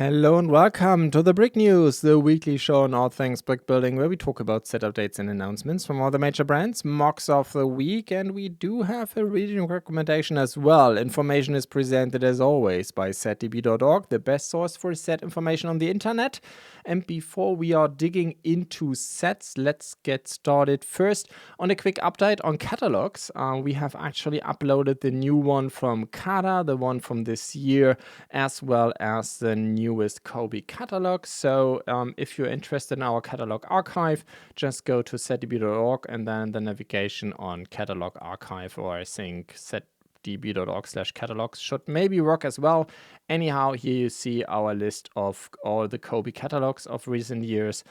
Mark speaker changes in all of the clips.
Speaker 1: Hello and welcome to the Brick News, the weekly show on all things brick building, where we talk about set updates and announcements from all the major brands, mocks of the week, and we do have a reading recommendation as well. Information is presented as always by setdb.org, the best source for set information on the internet. And before we are digging into sets, let's get started first on a quick update on catalogs. We have actually uploaded the new one from CaDA, the one from this year, as well as the newest Cobi catalog. So if you're interested in our catalog archive, just go to setdb.org and then the navigation on catalog archive, or I think setdb.org/catalogs should maybe work as well. Anyhow, here you see our list of all the Cobi catalogs of recent years.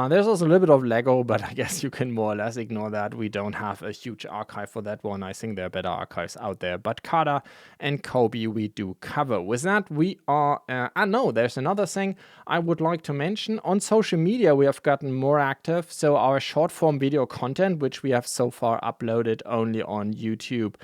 Speaker 1: There's also a little bit of Lego, but I guess you can more or less ignore that. We don't have a huge archive for that one. I think there are better archives out there. But CaDA and Cobi we do cover. With that, we are... no, there's another thing I would like to mention. On social media, we have gotten more active. So our short-form video content, which we have so far uploaded only on YouTube,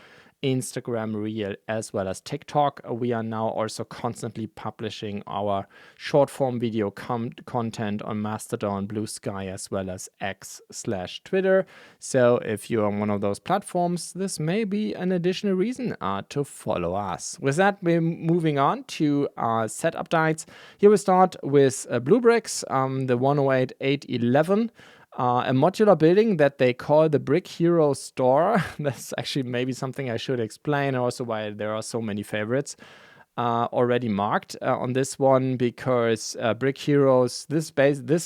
Speaker 1: Instagram Reel, as well as TikTok. We are now also constantly publishing our short form video content on Mastodon, Blue Sky, as well as X/Twitter. So if you're on one of those platforms, this may be an additional reason to follow us. With that, we're moving on to set updates. Here we start with BlueBrixx, the 108.8.11. A modular building that they call the Brick Hero Store. That's actually maybe something I should explain, also why there are so many favorites already marked on this one, because Brick Heroes, this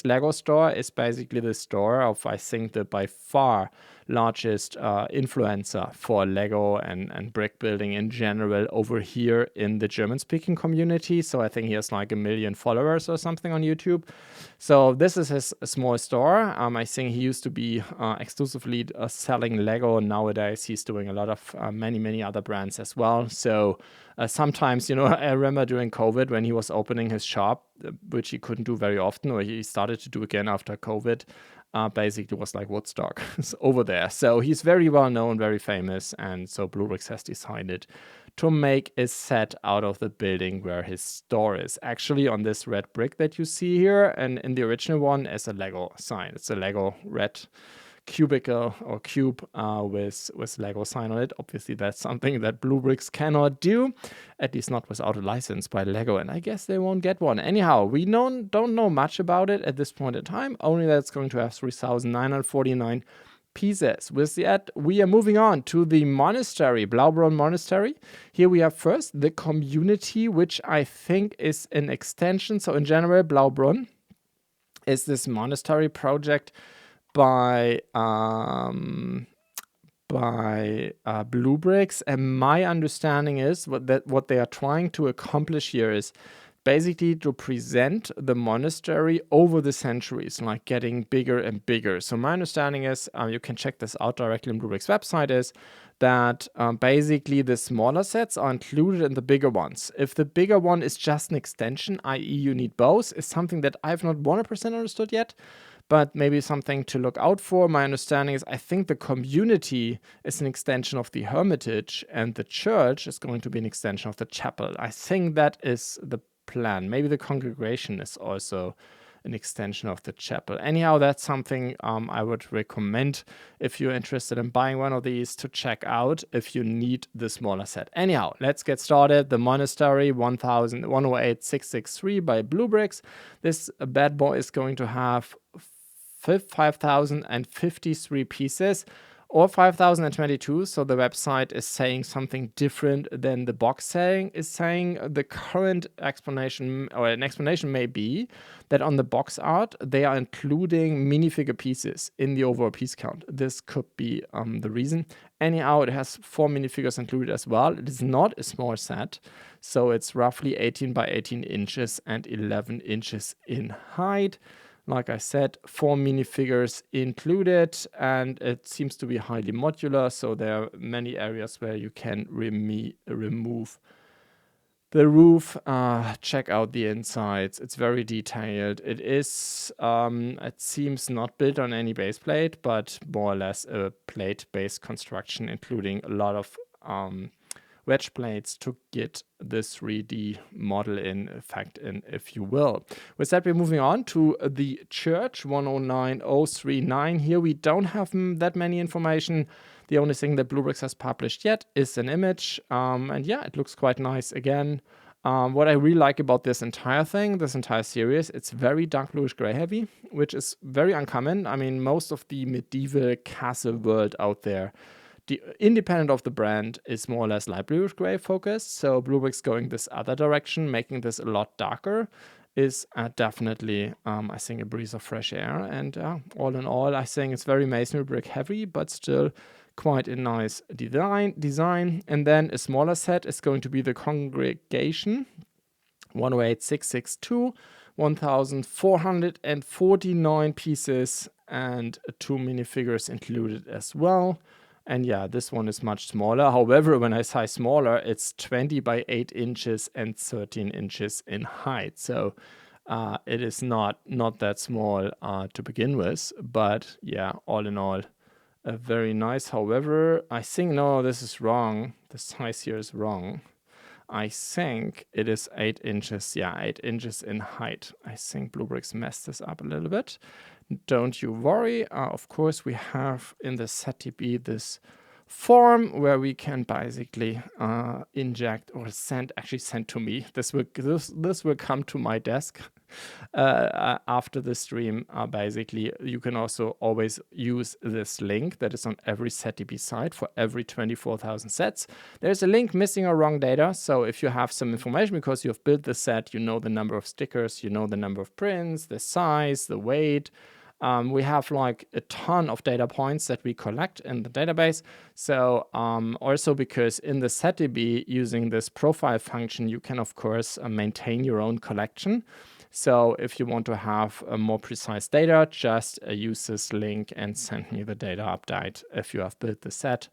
Speaker 1: Lego store is basically the store of, I think, the by far largest influencer for Lego and brick building in general over here in the German-speaking community. So I think he has like 1 million followers or something on YouTube. So this is his small store. I think he used to be exclusively selling Lego. Nowadays, he's doing a lot of many other brands as well. So sometimes, I remember during COVID when he was opening his shop, which he couldn't do very often, or he started to do again after COVID, basically was like Woodstock over there. So he's very well known, very famous. And so BlueBrixx has decided to make a set out of the building where his store is. Actually on this red brick that you see here, and in the original one is a Lego sign. It's a Lego red cubicle or cube with Lego sign on it. Obviously that's something that BlueBrixx cannot do, at least not without a license by Lego, and I guess they won't get one. Anyhow, we don't know much about it at this point in time, only that it's going to have 3,949 pieces. With that, we are moving on to the monastery, Blaubrunn Monastery. Here we have first the community, which I think is an extension. So in general, Blaubrunn is this monastery project by BlueBrixx, and my understanding is what they are trying to accomplish here is basically to present the monastery over the centuries, like getting bigger and bigger. So my understanding is, you can check this out directly on BlueBrixx website, is that basically the smaller sets are included in the bigger ones. If the bigger one is just an extension, i.e. you need both, is something that I've not 100% understood yet, but maybe something to look out for. My understanding is I think the community is an extension of the hermitage and the church is going to be an extension of the chapel. I think that is the plan. Maybe the congregation is also an extension of the chapel. Anyhow, that's something I would recommend if you're interested in buying one of these to check out if you need the smaller set. Anyhow, let's get started. The Monastery 108.663 by BlueBrixx. This bad boy is going to have 5,053 pieces, or 5,022. So the website is saying something different than the box is saying. The current explanation, or an explanation may be that on the box art, they are including minifigure pieces in the overall piece count. This could be the reason. Anyhow, it has 4 minifigures included as well. It is not a small set. So it's roughly 18 by 18 inches and 11 inches in height. Like I said, 4 minifigures included, and it seems to be highly modular, so there are many areas where you can remove the roof. Check out the insides. It's very detailed. It is, it seems not built on any base plate, but more or less a plate-based construction, including a lot of wedge plates to get this 3D model in effect, if you will. With that, we're moving on to the church 109039. Here we don't have that many information. The only thing that BlueBrixx has published yet is an image, and yeah, it looks quite nice again. What I really like about this entire thing, this entire series, it's very dark bluish gray heavy, which is very uncommon. I mean, most of the medieval castle world out there, independent of the brand, is more or less light bluish gray focused. So BlueBrixx going this other direction, making this a lot darker, is definitely, I think, a breeze of fresh air. And all in all, I think it's very masonry brick heavy, but still quite a nice design. And then a smaller set is going to be the Congregation 108662, 1449 pieces, and 2 minifigures included as well. And yeah, this one is much smaller. However, when I say smaller, it's 20 by 8 inches and 13 inches in height. So it is not that small to begin with. But yeah, all in all, very nice. However, I think, no, this is wrong. The size here is wrong. I think it is 8 inches. Yeah, 8 inches in height. I think BlueBrixx messed this up a little bit. Don't you worry. Of course, we have in the ZTB this form where we can basically inject or send to me. This will come to my desk after the stream. Basically, you can also always use this link that is on every ZTB site for every 24,000 sets. There's a link missing or wrong data. So if you have some information because you have built the set, you know the number of stickers, you know the number of prints, the size, the weight. We have like a ton of data points that we collect in the database. So also because in the ZTB, using this profile function, you can, of course, maintain your own collection. So if you want to have more precise data, just use this link and send me the data update if you have built the set.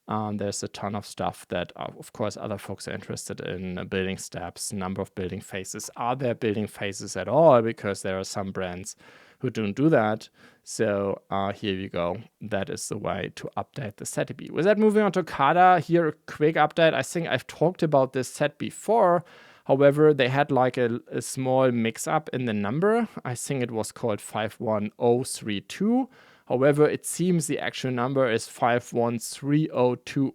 Speaker 1: There's a ton of stuff that, of course, other folks are interested in. Building steps, number of building phases. Are there building phases at all? Because there are some brands who don't do that. So here you go. That is the way to update the ZTB. With that, moving on to CaDA, here a quick update. I think I've talked about this set before. However, they had like a small mix-up in the number. I think it was called 51032. However, it seems the actual number is 51302.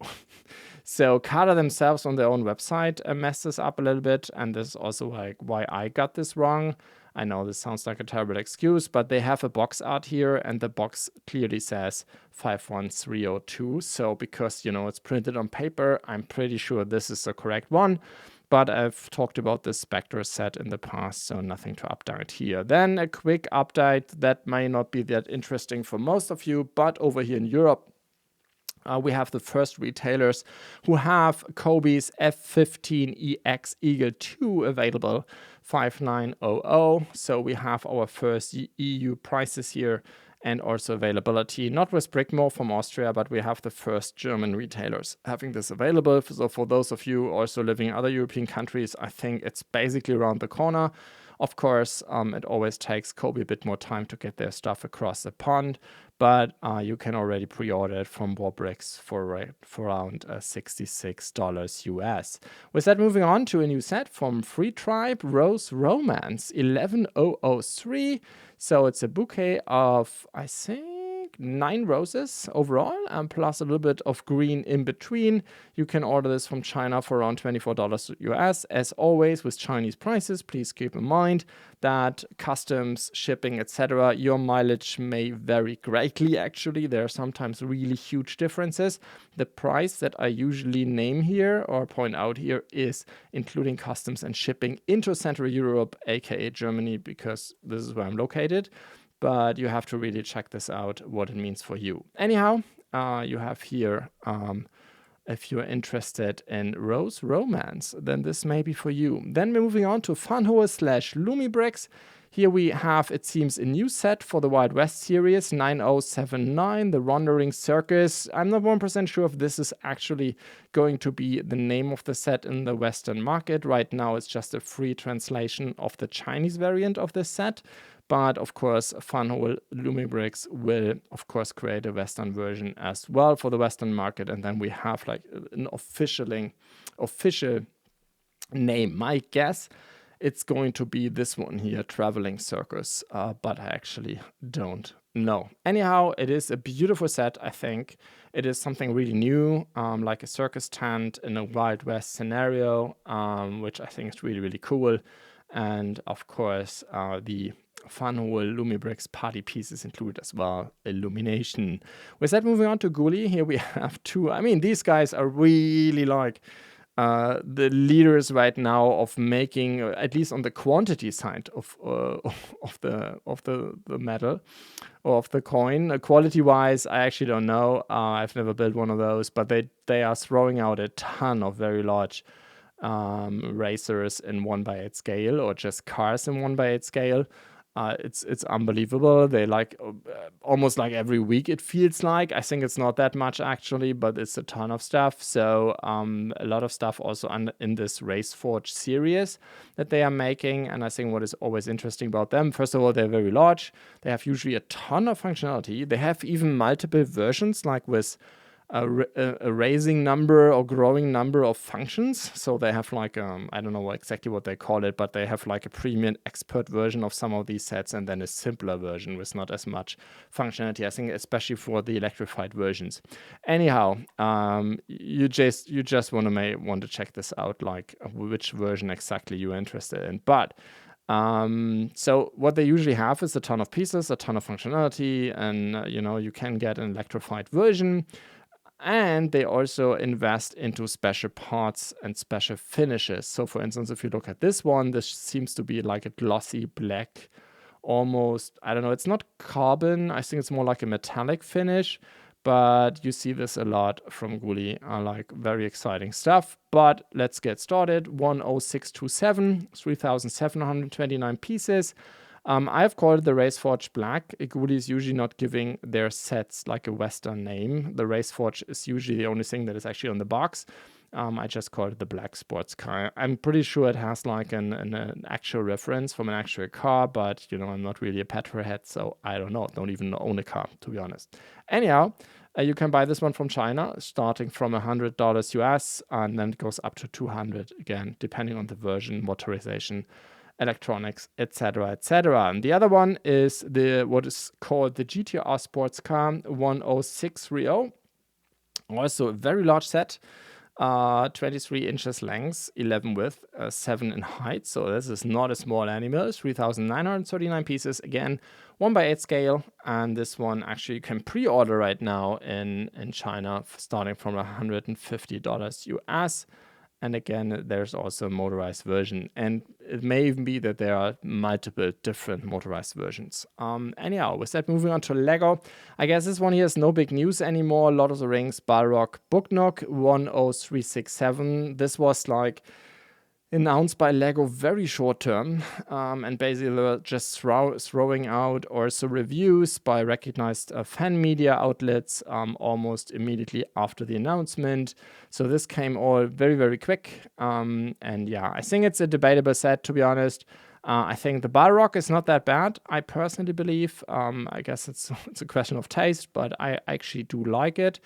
Speaker 1: So CaDA themselves on their own website messed this up a little bit. And this is also like why I got this wrong. I know this sounds like a terrible excuse, but they have a box art here and the box clearly says 51302. So because, you know, it's printed on paper, I'm pretty sure this is the correct one. But I've talked about this Spectre set in the past, so nothing to update here. Then a quick update that may not be that interesting for most of you, but over here in Europe, we have the first retailers who have Cobi's F15EX Eagle 2 available, 5900. So we have our first EU prices here and also availability, not with Brickmo from Austria, but we have the first German retailers having this available. So for those of you also living in other European countries, I think it's basically around the corner. Of course, it always takes Cobi a bit more time to get their stuff across the pond, but you can already pre-order it from BlueBrixx for around $66 US. With that, moving on to a new set from Free Tribe, Rose Romance 11003. So it's a bouquet of, I think, 9 roses overall, plus a little bit of green in between. You can order this from China for around $24 US. As always, with Chinese prices, please keep in mind that customs, shipping, etc., your mileage may vary greatly, actually. There are sometimes really huge differences. The price that I usually name here or point out here is including customs and shipping into Central Europe, aka Germany, because this is where I'm located. But you have to really check this out, what it means for you. Anyhow, you have here, if you're interested in Rose Romance, then this may be for you. Then we're moving on to Funhoe / Lumibricks. Here we have, it seems, a new set for the Wild West series, 9079, the Wandering Circus. I'm not 1% sure if this is actually going to be the name of the set in the Western market. Right now, it's just a free translation of the Chinese variant of this set. But of course, Funhole Lumibricks will, of course, create a Western version as well for the Western market. And then we have like an official name. My guess, it's going to be this one here, Traveling Circus, but I actually don't know. Anyhow, it is a beautiful set, I think. It is something really new, like a circus tent in a Wild West scenario, which I think is really, really cool. And of course, the Funhole Lumibricks party pieces include as well illumination. With that, moving on to GULY, here we have two. I mean, these guys are really like the leaders right now of making, at least on the quantity side of the metal or of the coin. Quality wise, I actually don't know. I've never built one of those, but they are throwing out a ton of very large racers in 1/8 scale, or just cars in 1/8 scale. It's unbelievable. They like almost like every week, it feels like. I think it's not that much actually, but it's a ton of stuff. So a lot of stuff also in this Raceforge series that they are making. And I think what is always interesting about them, first of all, they're very large. They have usually a ton of functionality. They have even multiple versions, like with a raising number or growing number of functions. So they have like, I don't know exactly what they call it, but they have like a premium expert version of some of these sets, and then a simpler version with not as much functionality, I think, especially for the electrified versions. Anyhow, you just want to check this out, like which version exactly you're interested in. But so what they usually have is a ton of pieces, a ton of functionality, and you can get an electrified version. And they also invest into special parts and special finishes. So for instance, if you look at this one, this seems to be like a glossy black, almost, I don't know, it's not carbon. I think it's more like a metallic finish, but you see this a lot from GULY, like very exciting stuff. But let's get started. 10627, 3,729 pieces. I've called it the Raceforge Black. GULY is usually not giving their sets like a Western name. The Raceforge is usually the only thing that is actually on the box. I just called it the Black Sports Car. I'm pretty sure it has like an actual reference from an actual car, but I'm not really a petrolhead, so I don't know. Don't even own a car, to be honest. Anyhow, you can buy this one from China, starting from $100 US, and then it goes up to $200 again, depending on the version, motorization, electronics, etc., etc. And the other one is what is called the GTR Sports Car 10630. Also a very large set, 23 inches length, 11 width, 7 in height. So this is not a small animal. 3,939 pieces. Again, 1/8 scale. And this one actually you can pre-order right now in China, starting from $150 US. And again, there's also a motorized version. And it may even be that there are multiple different motorized versions. Anyhow, with that, moving on to LEGO. I guess this one here is no big news anymore. Lord of the Rings, Balrog, Booknock, 10367. This was like announced by LEGO very short term, and basically they were just throwing out also reviews by recognized fan media outlets almost immediately after the announcement. So this came all very, very quick. And yeah, I think it's a debatable set, to be honest. I think the Balrog is not that bad, I personally believe. I guess it's a question of taste, but I actually do like it.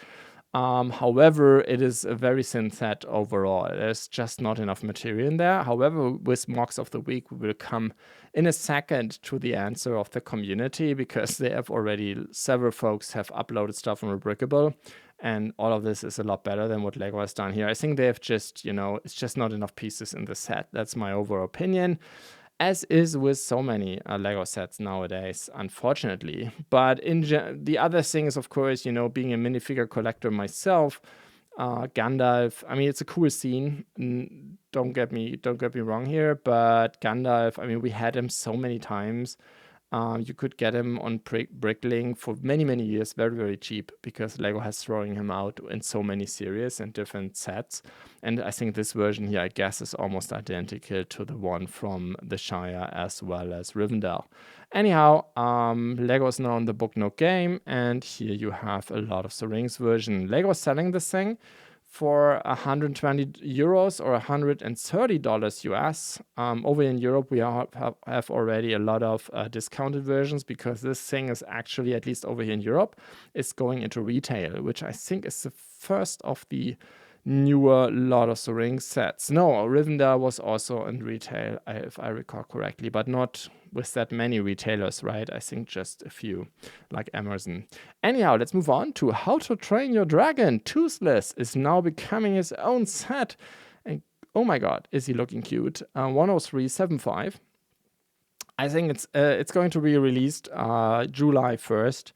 Speaker 1: However, it is a very thin set overall. There's just not enough material in there. However, with MOCs of the week, we will come in a second to the answer of the community, because they have already, several folks have uploaded stuff from Rebrickable, and all of this is a lot better than what LEGO has done here. I think they have just, it's just not enough pieces in the set. That's my overall opinion. As is with so many LEGO sets nowadays, unfortunately. But the other thing is, of course, being a minifigure collector myself, Gandalf, I mean, it's a cool scene. Don't get me wrong here, but Gandalf, I mean, we had him so many times. You could get him on Bricklink for many years, very cheap, because Lego has throwing him out in so many series and different sets. And I think this version here, I guess, is almost identical to the one from the Shire as well as Rivendell. Anyhow, Lego is now on the Book No Game, and here you have a lot of the Rings version. Lego is selling this thing for 120 euros or $130 US. Over in Europe, we have already a lot of discounted versions, because this thing is actually, at least over here in Europe, is going into retail, which I think is the first of the newer Lord of the Rings sets. No, Rivendell was also in retail, if I recall correctly, but not with that many retailers, right? I think just a few, like Amazon. Anyhow, let's move on to How to Train Your Dragon. Toothless is now becoming his own set. And oh my god, is he looking cute. 103.75. I think it's going to be released July 1st.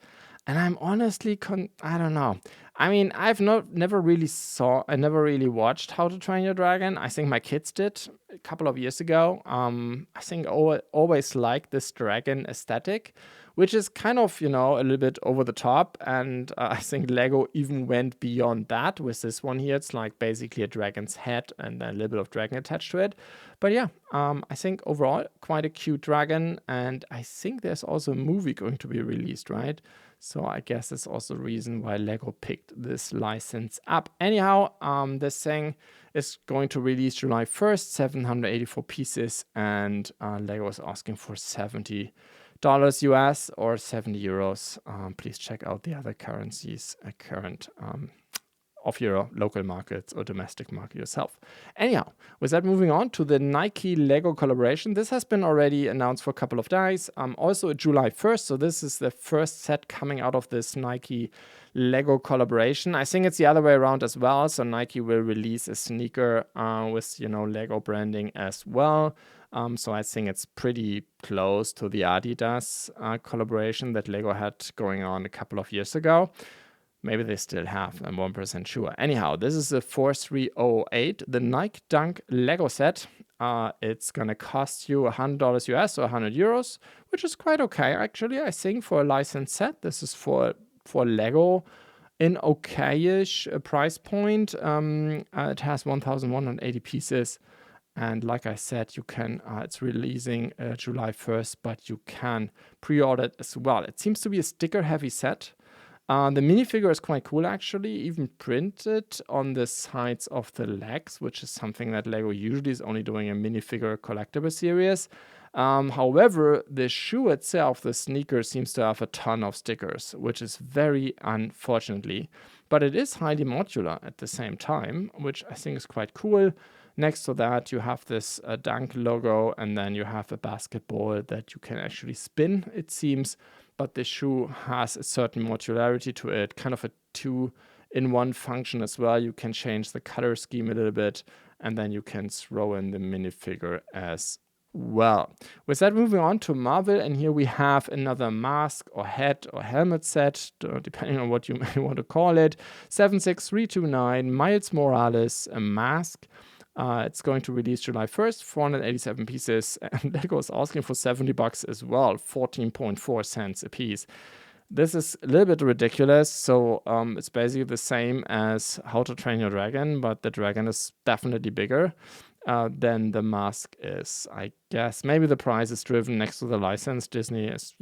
Speaker 1: And I'm honestly, I don't know. I mean, I've never really watched How to Train Your Dragon. I think my kids did a couple of years ago. I think always liked this dragon aesthetic, which is kind of, a little bit over the top. And I think Lego even went beyond that with this one here. It's like basically a dragon's head and a little bit of dragon attached to it. But yeah, I think overall quite a cute dragon. And I think there's also a movie going to be released, right? So I guess that's also the reason why Lego picked this license up. Anyhow, this thing is going to release July 1st, 784 pieces, and Lego is asking for $70 US or 70 euros. Please check out the other currencies current of your local markets or domestic market yourself. Anyhow, with that, moving on to the Nike Lego collaboration. This has been already announced for a couple of days. Also July 1st, so this is the first set coming out of this Nike Lego collaboration. I think it's the other way around as well. So Nike will release a sneaker with Lego branding as well. So I think it's pretty close to the Adidas collaboration that Lego had going on a couple of years ago. Maybe they still have, I'm 1% sure. Anyhow, this is the 4308, the Nike Dunk Lego set. It's going to cost you $100 US or 100 euros, which is quite okay, actually, I think, for a licensed set. This is for Lego in okay-ish price point. It has 1,180 pieces. And like I said, you can, it's releasing July 1st, but you can pre-order it as well. It seems to be a sticker-heavy set. The minifigure is quite cool, actually, even printed on the sides of the legs, which is something that Lego usually is only doing a minifigure collectible series. However, the shoe itself, the sneaker, seems to have a ton of stickers, which is very unfortunately. But it is highly modular at the same time, which I think is quite cool. Next to that, you have this Dunk logo, and then you have a basketball that you can actually spin, it seems. But the shoe has a certain modularity to it, kind of a 2-in-1 function as well. You can change the color scheme a little bit, and then you can throw in the minifigure as well. With that, moving on to Marvel, and here we have another mask or hat or helmet set, depending on what you may want to call it. 76329, Miles Morales, a mask. It's going to release July 1st, 487 pieces, and Lego is asking for $70 as well, 14.4 cents a piece. This is a little bit ridiculous, so it's basically the same as How to Train Your Dragon, but the dragon is definitely bigger than the mask is, I guess. Maybe the price is driven next to the license. Disney is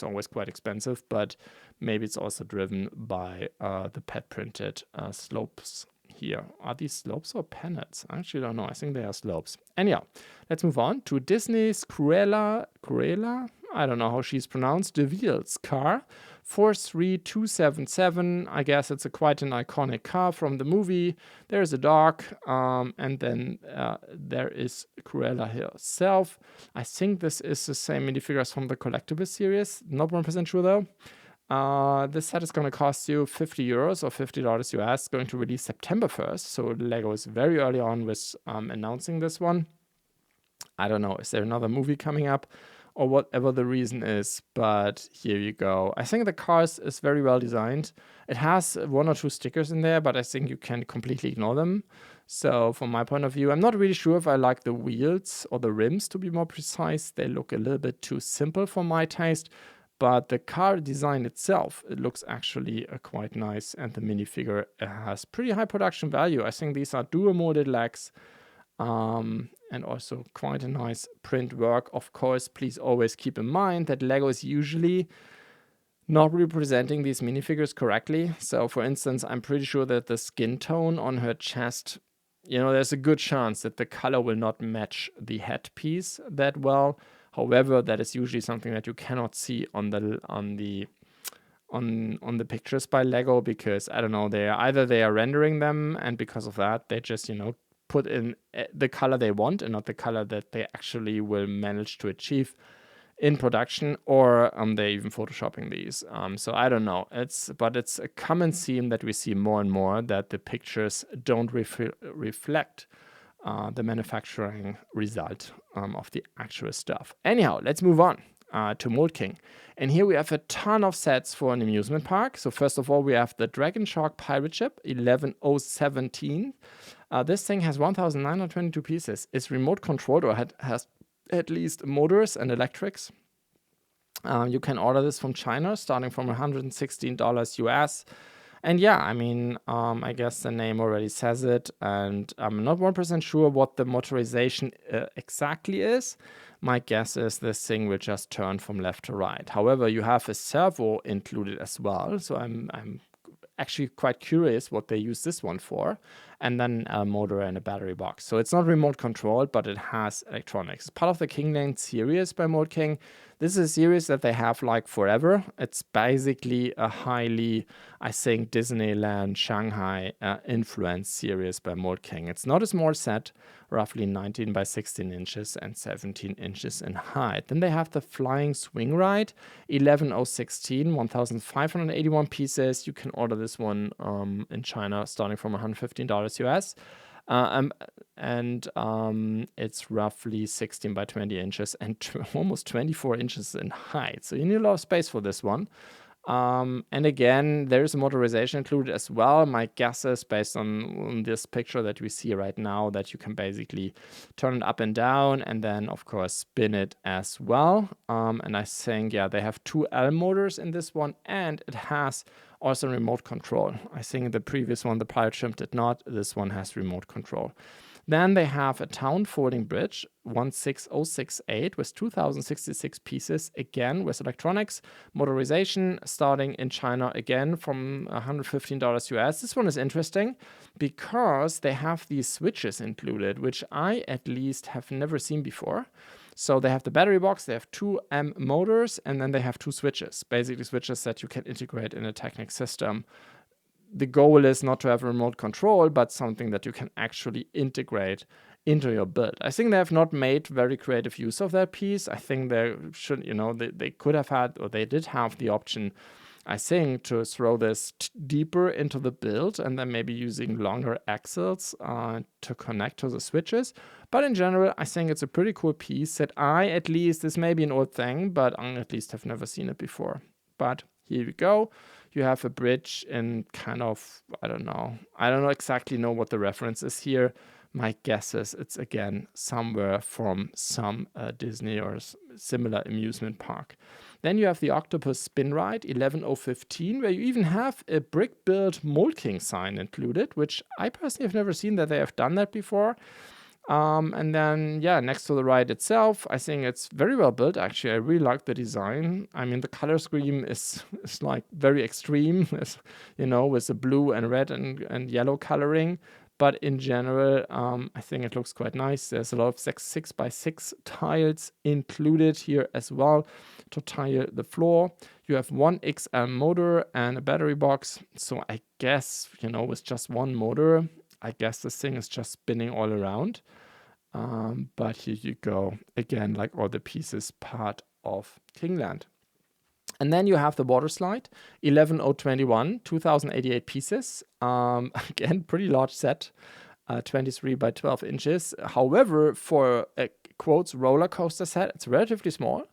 Speaker 1: always quite expensive, but maybe it's also driven by the pet printed slopes. Here. Are these slopes or pennants? I actually don't know. I think they are slopes. Anyhow, let's move on to Disney's Cruella? I don't know how she's pronounced. DeVille's car. 43277. I guess it's quite an iconic car from the movie. There's a dog, and then there is Cruella herself. I think this is the same minifigures from the collectible series. Not 1% sure though. This set is going to cost you 50 euros or $50 US, going to release September 1st. So Lego is very early on with announcing this one. I don't know, is there another movie coming up? or whatever the reason is, but here you go. I think the car is very well designed. It has 1 or 2 stickers in there, but I think you can completely ignore them. So from my point of view, I'm not really sure if I like the wheels or the rims, to be more precise. They look a little bit too simple for my taste, but the car design itself, it looks actually quite nice, and the minifigure has pretty high production value. I think these are dual molded legs, and also quite a nice print work. Of course, please always keep in mind that LEGO is usually not representing these minifigures correctly. So for instance, I'm pretty sure that the skin tone on her chest, there's a good chance that the color will not match the headpiece that well. However, that is usually something that you cannot see on the pictures by LEGO, because I don't know, they are rendering them, and because of that they just put in the color they want and not the color that they actually will manage to achieve in production, or they're even photoshopping these. So I don't know. But it's a common theme that we see more and more, that the pictures don't reflect the manufacturing result of the actual stuff. Anyhow, let's move on to Mould King. And here we have a ton of sets for an amusement park. So first of all, we have the Dragon Shark Pirate Ship 11017. This thing has 1,922 pieces. It's remote controlled, or has at least motors and electrics. You can order this from China, starting from $116 US. And yeah, I mean, I guess the name already says it, and I'm not 100% sure what the motorization exactly is. My guess is this thing will just turn from left to right. However, you have a servo included as well, so I'm actually quite curious what they use this one for, and then a motor and a battery box. So it's not remote controlled, but it has electronics. It's part of the Kingland series by Mould King. This is a series that they have like forever. It's basically a highly, I think, Disneyland Shanghai influenced series by Mould King. It's not a small set, roughly 19 by 16 inches and 17 inches in height. Then they have the Flying Swing Ride 11016, 1,581 pieces. You can order this one in China starting from $115 US. It's roughly 16 by 20 inches and almost 24 inches in height. So you need a lot of space for this one. And again, there is a motorization included as well. My guess is, based on this picture that we see right now, that you can basically turn it up and down, and then of course spin it as well. And I think, yeah, they have 2 L motors in this one, and it has also remote control. I think the previous one, the Pirate Ship, did not. This one has remote control. Then they have a Town Folding Bridge 16068 with 2,066 pieces, again with electronics, motorization, starting in China again from $115 US. This one is interesting because they have these switches included, which I at least have never seen before. So they have the battery box, they have 2 M motors, and then they have 2 switches, basically switches that you can integrate in a Technic system. The goal is not to have remote control, but something that you can actually integrate into your build. I think they have not made very creative use of that piece. I think they should, they could have had, or they did have the option, I think, to throw this deeper into the build and then maybe using longer axles to connect to the switches. But in general, I think it's a pretty cool piece that at least, this may be an old thing, but I at least have never seen it before. But here we go. You have a bridge in kind of, I don't exactly know what the reference is here. My guess is it's again somewhere from some Disney or similar amusement park. Then you have the Octopus Spin Ride 11015, where you even have a brick built Mould King sign included, which I personally have never seen that they have done that before. And then, yeah, next to the ride itself, I think it's very well built, actually. I really like the design. I mean, the color scheme is like very extreme, with the blue and red and yellow coloring. But in general, I think it looks quite nice. There's a lot of 6x6 tiles included here as well to tile the floor. You have 1 XL motor and a battery box. So I guess, with just 1 motor, I guess this thing is just spinning all around. But here you go. Again, like all the pieces, part of Kingland. And then you have the water slide, 11021, 2,088 pieces. Again, pretty large set, 23 by 12 inches. However, for a quotes roller coaster set. It's relatively small.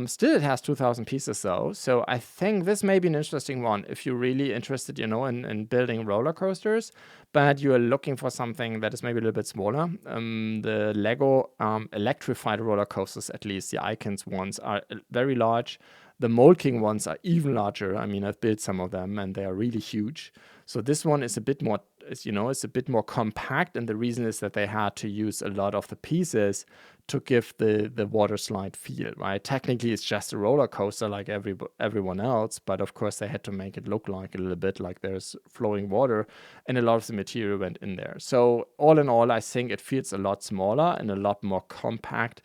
Speaker 1: Still, it has 2,000 pieces though, so I think this may be an interesting one if you're really interested, in building roller coasters, but you're looking for something that is maybe a little bit smaller. The Lego electrified roller coasters, at least the Icons ones, are very large. The Mould King ones are even larger. I mean, I've built some of them and they are really huge. So this one is a bit more, it's a bit more compact, and the reason is that they had to use a lot of the pieces to give the water slide feel, right? Technically, it's just a roller coaster like everyone else, but of course they had to make it look like a little bit like there's flowing water, and a lot of the material went in there. So all in all, I think it feels a lot smaller and a lot more compact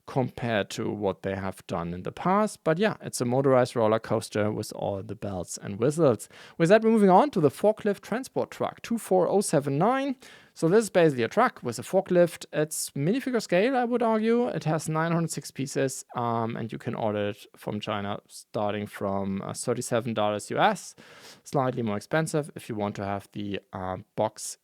Speaker 1: compared to what they have done in the past. But yeah, it's a motorized roller coaster with all the bells and whistles. With that, we're moving on to the forklift transport truck 24079. So this is basically a truck with a forklift. It's minifigure scale, I would argue. It has 906 pieces, and you can order it from China starting from $37 US. Slightly more expensive if you want to have the box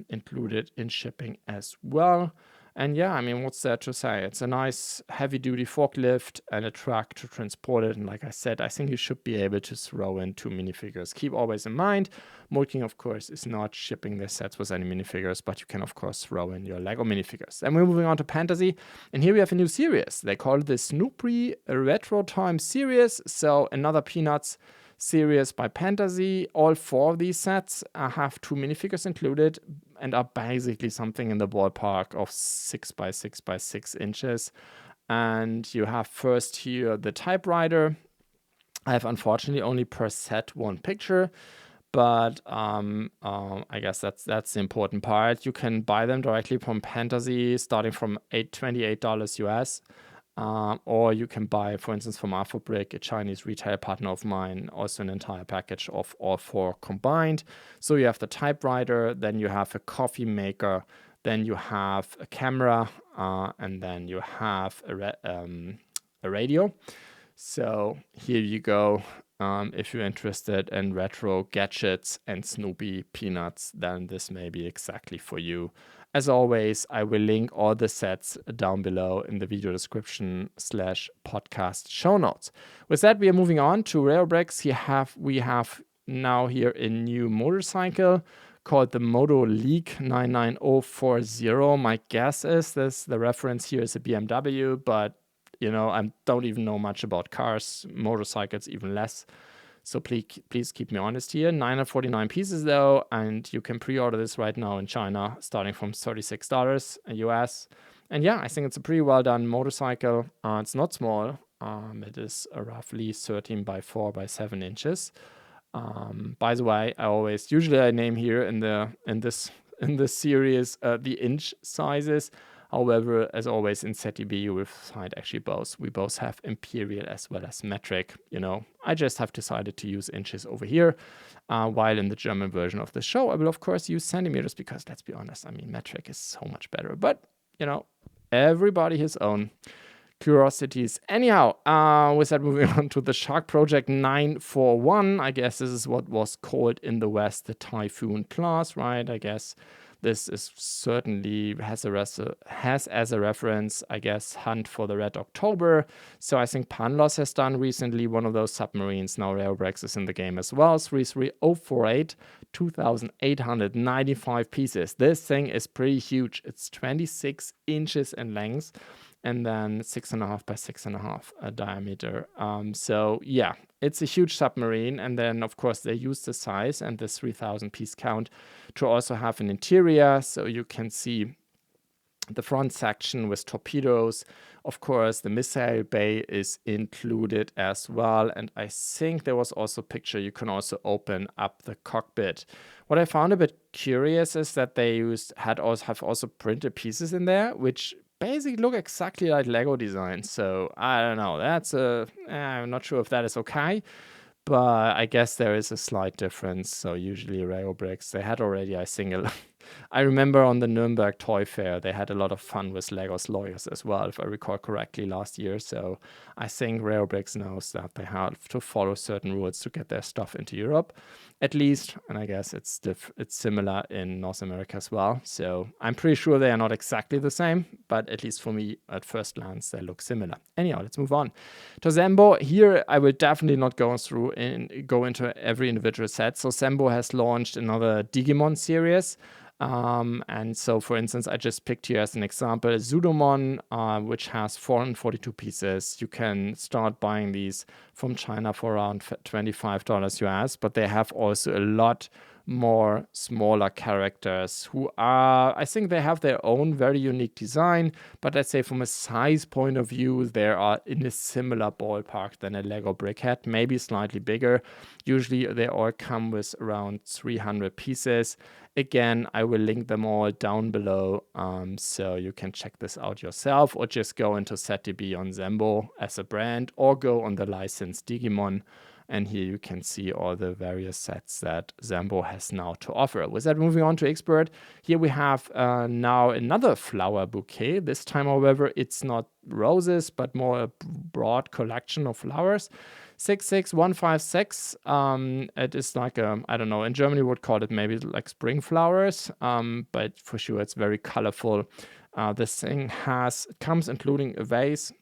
Speaker 1: included in shipping as well. And yeah, I mean, what's there to say? It's a nice heavy-duty forklift and a truck to transport it. And like I said, I think you should be able to throw in 2 minifigures. Keep always in mind, Mould King, of course, is not shipping their sets with any minifigures, but you can, of course, throw in your Lego minifigures. And we're moving on to Pantasy. And here we have a new series. They call it the Snoopy Retro Time series. So another Peanuts series by Pantasy. All 4 of these sets have 2 minifigures included and are basically something in the ballpark of 6 by 6 by 6 inches. And you have first here the typewriter. I have unfortunately only per set 1 picture, but I guess that's the important part. You can buy them directly from Pantasy starting from $28 US. Or you can buy, for instance, from Lumibricks, a Chinese retail partner of mine, also an entire package of all 4 combined. So you have the typewriter, then you have a coffee maker, then you have a camera, and then you have a radio. So here you go. If you're interested in retro gadgets and Snoopy Peanuts, then this may be exactly for you. As always, I will link all the sets down below in the video description /podcast show notes. With that, we are moving on to Reobrix. We have now here a new motorcycle called the Moto League 99040. My guess is the reference here is a BMW, but I don't even know much about cars, motorcycles even less. So please keep me honest here. 949 pieces though, and you can pre-order this right now in China, starting from $36 US. And yeah, I think it's a pretty well done motorcycle. It's not small. It is roughly 13 by 4 by 7 inches. By the way, usually I name here in this series the inch sizes. However, as always in ZEGAO, you will find actually both. We both have imperial as well as metric. I just have decided to use inches over here, while in the German version of the show, I will of course use centimeters because let's be honest, I mean, metric is so much better. But everybody his own curiosities. Anyhow, with that, moving on to the Shark Project 941. I guess this is what was called in the West the Typhoon class, right? I guess this is certainly has as a reference, I guess, Hunt for the Red October. So I think Panlos has done recently one of those submarines. Now Reobrix is in the game as well. 33048, 2,895 pieces. This thing is pretty huge. It's 26 inches in length and then 6.5 by 6.5 diameter. So yeah, it's a huge submarine. And then of course they use the size and the 3,000 piece count to also have an interior. So you can see the front section with torpedoes. Of course, the missile bay is included as well. And I think there was also a picture. You can also open up the cockpit. What I found a bit curious is that they have also printed pieces in there, which basically look exactly like Lego designs. So I don't know. I'm not sure if that is okay, but I guess there is a slight difference. So usually Reobrix, they had already, I think, I remember on the Nuremberg Toy Fair, they had a lot of fun with Lego's lawyers as well, if I recall correctly, last year. So I think Reobrix knows that they have to follow certain rules to get their stuff into Europe, at least. And I guess it's similar in North America as well. So I'm pretty sure they are not exactly the same, but at least for me, at first glance, they look similar. Anyhow, let's move on to Sembo. Here, I will definitely not go into every individual set. So Sembo has launched another Digimon series. And so, for instance, I just picked here as an example Zudomon, which has 442 pieces. You can start buying these from China for around $25 US, but they have also a lot more smaller characters who are, I think they have their own very unique design, but let's say from a size point of view, they are in a similar ballpark than a Lego Brickhead, maybe slightly bigger. Usually they all come with around 300 pieces. Again, I will link them all down below, so you can check this out yourself, or just go into ZDB on Sembo as a brand, or go on the licensed Digimon. And here you can see all the various sets that Sembo has now to offer. With that, moving on to Xbert, here we have now another flower bouquet. This time, however, it's not roses, but more a broad collection of flowers. 66156. It is like I don't know, in Germany we would call it maybe like spring flowers, but for sure it's very colorful. This thing comes including a vase,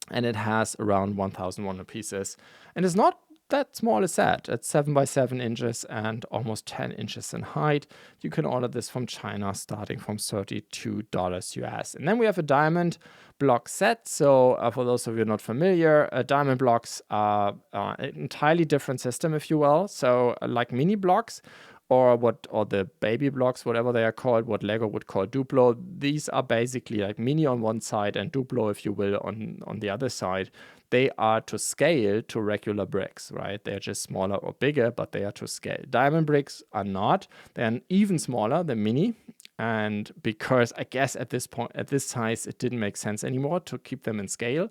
Speaker 1: and it has around 1,100 pieces, and it's not that small a set. It's 7 by 7 inches and almost 10 inches in height. You can order this from China starting from $32 US. And then we have a diamond block set. So for those of you not familiar, diamond blocks are an entirely different system, if you will. So like mini blocks, or the baby blocks, whatever they are called, what Lego would call Duplo. These are basically like mini on one side and Duplo, if you will, on the other side. They are to scale to regular bricks, right? They're just smaller or bigger, but they are to scale. Diamond bricks are not. They're even smaller than mini. And because I guess at this point, at this size, it didn't make sense anymore to keep them in scale.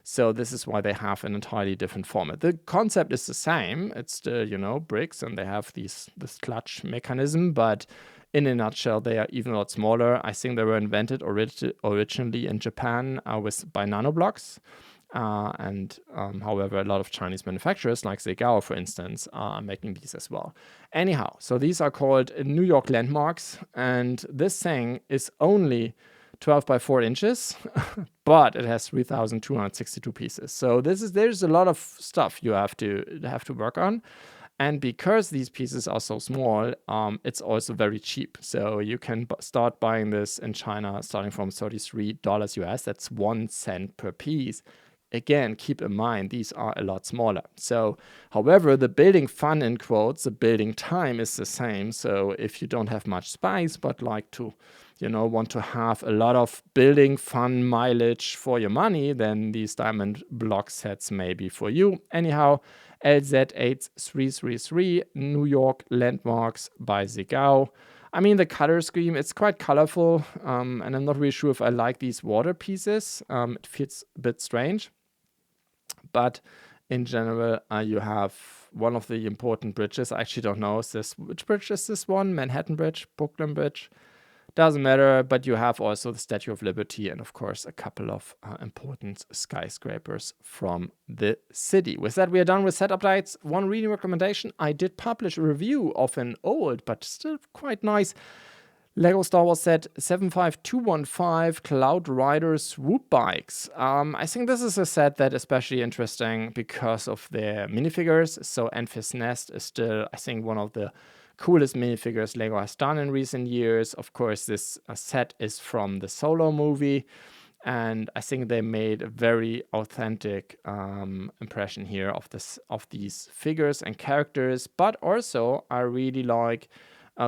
Speaker 1: So this is why they have an entirely different format. The concept is the same. It's still, bricks, and they have this clutch mechanism, but in a nutshell, they are even a lot smaller. I think they were invented originally in Japan by nanoblocks. However, a lot of Chinese manufacturers, like ZHEGAO, for instance, are making these as well. Anyhow, so these are called New York landmarks, and this thing is only 12 by 4 inches, but it has 3,262 pieces. So there's a lot of stuff you have to work on. And because these pieces are so small, it's also very cheap. So you can start buying this in China starting from $33 US. That's 1 cent per piece. Again, keep in mind, these are a lot smaller. So, however, the building fun, in quotes, the building time is the same. So if you don't have much space, but like to, want to have a lot of building fun mileage for your money, then these diamond block sets may be for you. Anyhow, LZ8333, New York landmarks by ZHEGAO. I mean, the color scheme, it's quite colorful, and I'm not really sure if I like these water pieces. It feels a bit strange. But in general, you have one of the important bridges. I actually don't know. Which bridge is this one? Manhattan Bridge? Brooklyn Bridge? Doesn't matter, but you have also the Statue of Liberty and, of course, a couple of important skyscrapers from the city. With that, we are done with set updates. One reading recommendation. I did publish a review of an old, but still quite nice Lego Star Wars set 75215 Cloud Rider Swoop Bikes. I think this is a set that is especially interesting because of their minifigures. So Enfys Nest is still, I think, one of the coolest minifigures Lego has done in recent years. Of course, this set is from the Solo movie, and I think they made a very authentic impression here of these figures and characters. But also, I really like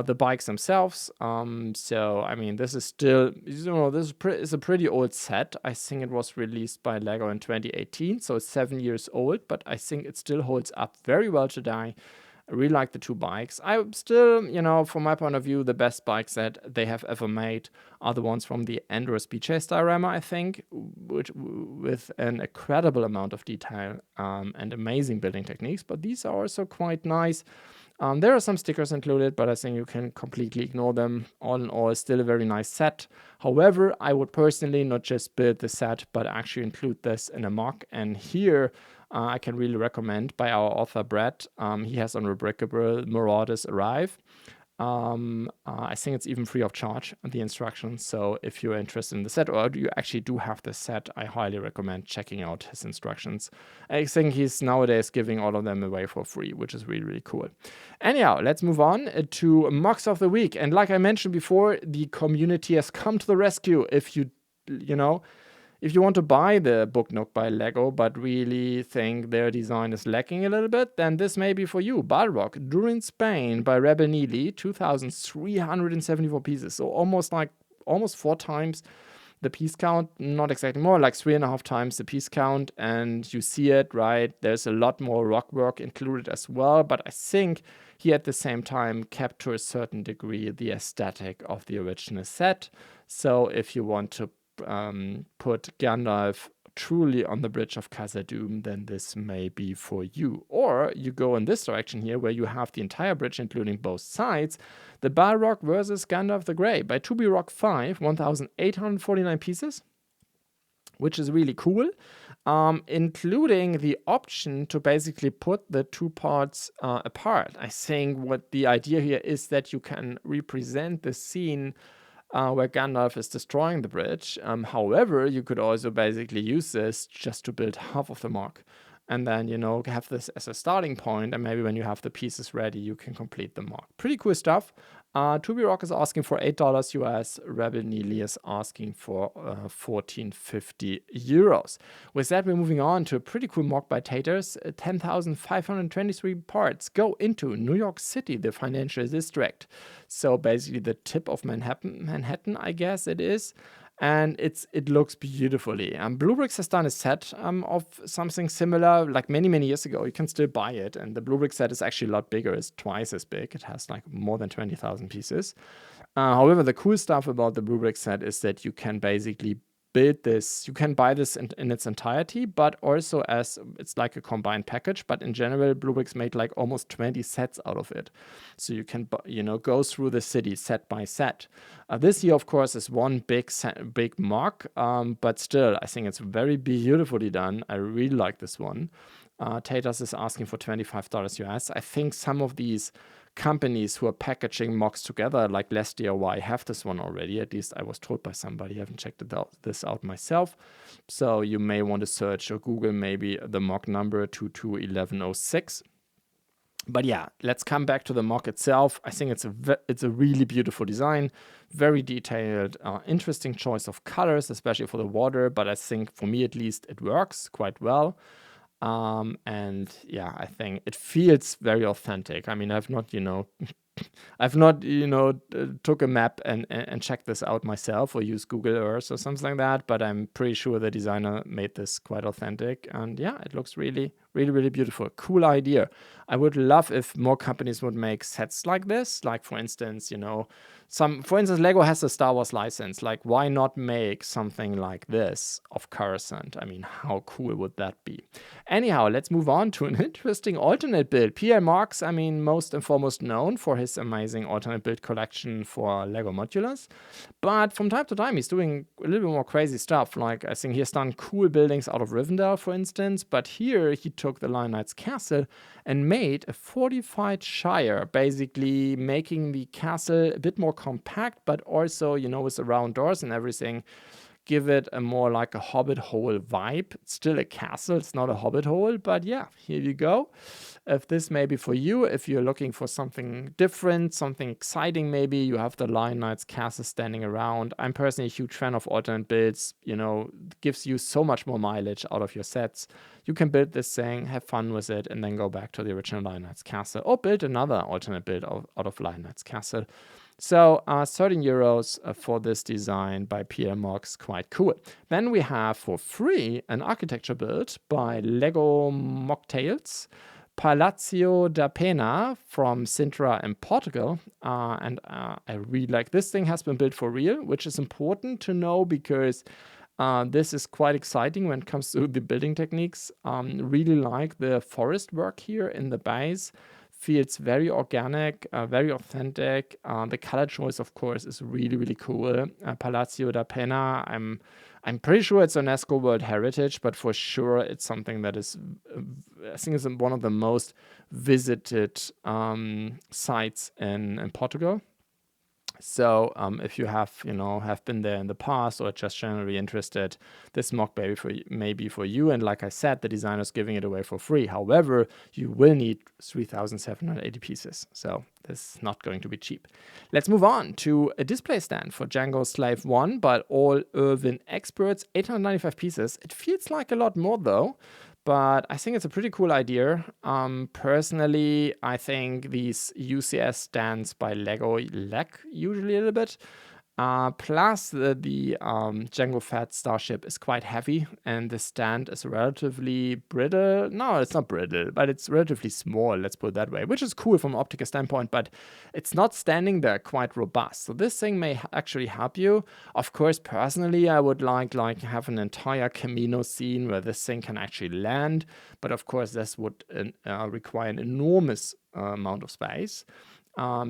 Speaker 1: the bikes themselves. So, I mean, this is still, this is a pretty old set. I think it was released by Lego in 2018, so it's 7 years old, but I think it still holds up very well today. I really like the two bikes. I still, from my point of view, the best bikes that they have ever made are the ones from the Enduro Speed Chase diorama, I think, which with an incredible amount of detail and amazing building techniques. But these are also quite nice. There are some stickers included, but I think you can completely ignore them. All in all, still a very nice set. However, I would personally not just build the set, but actually include this in a mock. And here, I can really recommend by our author, Brett. He has on Unbreakable Marauders Arrive. I think it's even free of charge, the instructions. So if you're interested in the set, or you actually do have the set, I highly recommend checking out his instructions. I think he's nowadays giving all of them away for free, which is really, really cool. Anyhow, let's move on to mocks of the week. And like I mentioned before, the community has come to the rescue. If if you want to buy the Book Nook by LEGO, but really think their design is lacking a little bit, then this may be for you. Balrog, Durin Spain by Rebel Neely, 2,374 pieces. So almost 4 times the piece count, not exactly more, like 3.5 times the piece count. And you see it, right? There's a lot more rock work included as well. But I think he at the same time kept to a certain degree the aesthetic of the original set. So if you want to put Gandalf truly on the bridge of Khazad-dûm, then this may be for you. Or you go in this direction here, where you have the entire bridge, including both sides. The Balrog versus Gandalf the Grey by 2B Rock 5, 1,849 pieces, which is really cool, including the option to basically put the two parts apart. I think what the idea here is that you can represent the scene where Gandalf is destroying the bridge. However, you could also basically use this just to build half of the mark. And then, have this as a starting point, and maybe when you have the pieces ready, you can complete the mark. Pretty cool stuff. 2B Rock is asking for $8 US. Rebel Neely is asking for 1450 euros. With that, we're moving on to a pretty cool mock by Taters. 10,523 parts go into New York City, the financial district. So basically the tip of Manhattan, I guess it is. And it looks beautifully. BlueBrixx has done a set of something similar, like many, many years ago. You can still buy it. And the BlueBrixx set is actually a lot bigger. It's twice as big. It has like more than 20,000 pieces. However, the cool stuff about the BlueBrixx set is that you can basically build this. You can buy this in its entirety, but also as it's like a combined package. But in general, BlueBrixx made like almost 20 sets out of it. So you can, go through the city set by set. This year, of course, is one big mock, but still, I think it's very beautifully done. I really like this one. Taters is asking for $25 US. I think some of these companies who are packaging mocks together, like Less DIY, have this one already. At least I was told by somebody. I haven't checked this out myself. So you may want to search or Google maybe the mock number 221106. But yeah, let's come back to the mock itself. I think it's a really beautiful design, very detailed, interesting choice of colors, especially for the water. But I think for me at least, it works quite well. And yeah, I think it feels very authentic. I mean, I've not took a map and checked this out myself or used Google Earth or something like that, but I'm pretty sure the designer made this quite authentic. And yeah, it looks really, really, really beautiful. Cool idea. I would love if more companies would make sets like this. Like, for instance, LEGO has a Star Wars license. Like, why not make something like this of Coruscant? I mean, how cool would that be? Anyhow, let's move on to an interesting alternate build. PL Marks, I mean, most and foremost known for his amazing alternate build collection for LEGO Modulars. But from time to time, he's doing a little bit more crazy stuff. Like, I think he has done cool buildings out of Rivendell, for instance. But here, he took the Lion Knight's castle and made a fortified shire, basically making the castle a bit more compact, but also, with the round doors and everything, give it a more like a hobbit hole vibe. It's still a castle, it's not a hobbit hole, but yeah, here you go. If this may be for you, if you're looking for something different, something exciting, maybe you have the Lion Knight's castle standing around. I'm personally a huge fan of alternate builds, it gives you so much more mileage out of your sets. You can build this thing, have fun with it, and then go back to the original Lion Knight's castle, or build another alternate build out of Lion Knight's castle. So 13 euros for this design by PL Marks, quite cool. Then we have for free an architecture build by LEGO Mocktails Palácio da Pena from Sintra in Portugal. And I really like this thing has been built for real, which is important to know because this is quite exciting when it comes to the building techniques. Really like the forest work here in the base. Feels very organic, very authentic. The color choice, of course, is really, really cool. Palácio da Pena, I'm pretty sure it's UNESCO World Heritage, but for sure it's something that is, I think it's one of the most visited sites in Portugal. So if you have been there in the past or just generally interested, this mock may be for you. And like I said, the designer's giving it away for free. However, you will need 3,780 pieces. So this is not going to be cheap. Let's move on to a display stand for Django Slave 1 by all Irvin experts, 895 pieces. It feels like a lot more though. But I think it's a pretty cool idea. Personally, I think these UCS stands by LEGO lack usually a little bit. Plus, the Django Fat Starship is quite heavy, and the stand is relatively brittle. No, it's not brittle, but it's relatively small, let's put it that way, which is cool from an optical standpoint, but it's not standing there quite robust. So this thing may actually help you. Of course, personally, I would like have an entire Camino scene where this thing can actually land, but of course, this would require an enormous amount of space.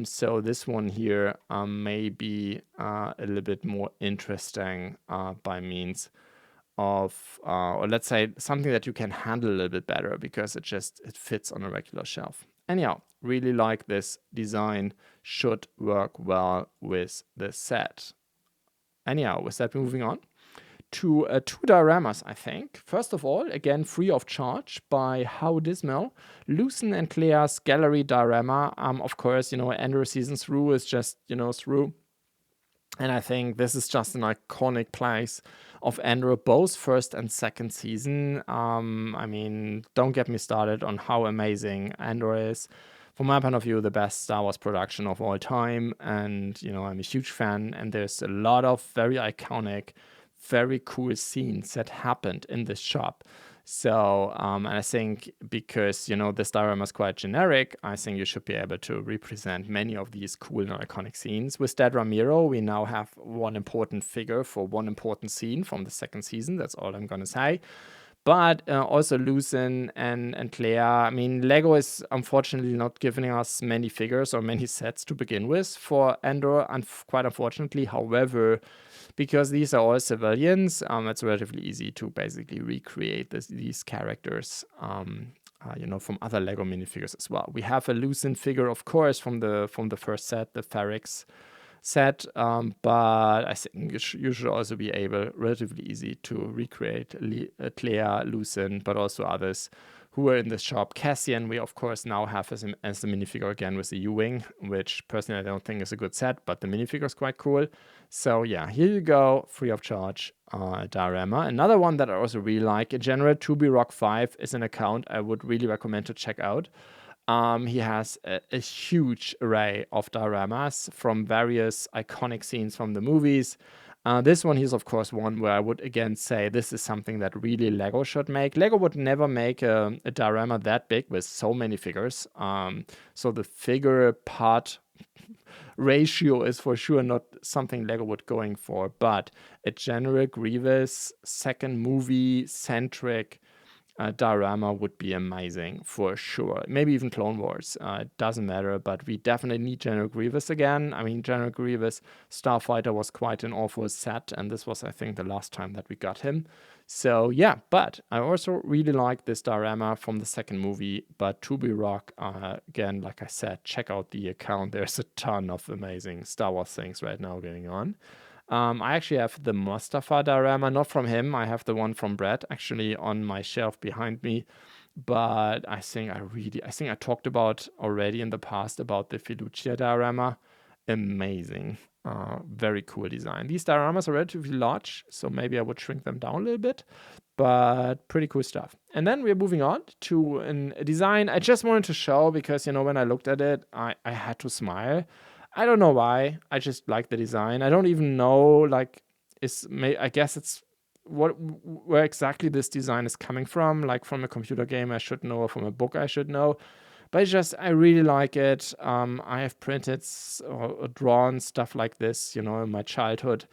Speaker 1: So this one here may be a little bit more interesting by means of, or let's say something that you can handle a little bit better because it fits on a regular shelf. Anyhow, really like this design, should work well with the set. Anyhow, with that, moving on to two dioramas, I think. First of all, again, free of charge by How Dismal, Lucen and Clea's gallery diorama. Of course, Andrew season through is just, through. And I think this is just an iconic place of Andrew, both first and second season. I mean, don't get me started on how amazing Andrew is. From my point of view, the best Star Wars production of all time. And, I'm a huge fan. And there's a lot of very iconic, very cool scenes that happened in this shop. So, and I think because, this diorama is quite generic, I think you should be able to represent many of these cool and iconic scenes. With Dad Ramiro, we now have one important figure for one important scene from the second season. That's all I'm going to say. But also Lucen and Clea. I mean, LEGO is unfortunately not giving us many figures or many sets to begin with for Andor, quite unfortunately. However, because these are all civilians, it's relatively easy to basically recreate these characters, from other LEGO minifigures as well. We have a Lucen figure, of course, from the first set, the Ferrix set, but I think you should also be able, relatively easy, to recreate Clea, Lucen, but also others who are in the shop. Cassian, we of course now have as the minifigure again with the U-Wing, which personally I don't think is a good set, but the minifigure is quite cool. So yeah, here you go, free of charge diorama. Another one that I also really like, in general, BlueBrixx 5 is an account I would really recommend to check out. He has a huge array of dioramas from various iconic scenes from the movies. This one is, of course, one where I would again say this is something that really LEGO should make. LEGO would never make a diorama that big with so many figures. So the figure part ratio is for sure not something LEGO would going for, but a general Grievous second movie centric diorama would be amazing for sure. Maybe even Clone Wars. It doesn't matter, but we definitely need General Grievous again. I mean, General Grievous Starfighter was quite an awful set, and this was, I think, the last time that we got him. So yeah, but I also really like this diorama from the second movie. But BlueBrixx, again, like I said, check out the account. There's a ton of amazing Star Wars things right now going on. I actually have the Mustafa diorama, not from him. I have the one from Brett actually on my shelf behind me. But I think I talked about already in the past about the Fiducia diorama. Amazing. Very cool design. These dioramas are relatively large, so maybe I would shrink them down a little bit. But pretty cool stuff. And then we're moving on to a design I just wanted to show because, when I looked at it, I had to smile. I don't know why. I just like the design. I don't even know, I guess it's where exactly this design is coming from, like from a computer game I should know, or from a book I should know. But I really like it. I have printed or drawn stuff like this, in my childhood.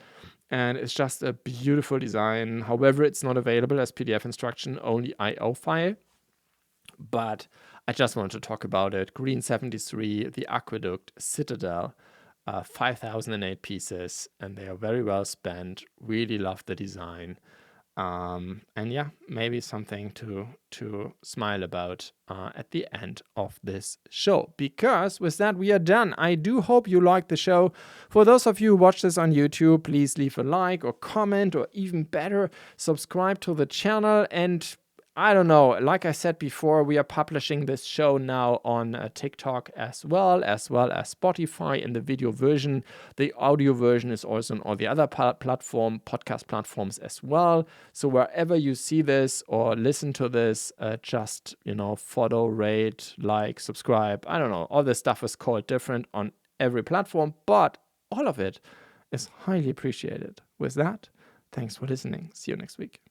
Speaker 1: And it's just a beautiful design. However, it's not available as PDF instruction, only IO file. But I just wanted to talk about it. Green 73, the Aqueduct, Citadel, 5,008 pieces, and they are very well spent. Really love the design. And yeah, maybe something to smile about at the end of this show. Because with that, we are done. I do hope you liked the show. For those of you who watch this on YouTube, please leave a like or comment, or even better, subscribe to the channel. And I don't know, like I said before, we are publishing this show now on TikTok as well as Spotify in the video version. The audio version is also on all the other podcast platforms as well. So wherever you see this or listen to this, just, follow, rate, like, subscribe. I don't know, all this stuff is called different on every platform, but all of it is highly appreciated. With that, thanks for listening. See you next week.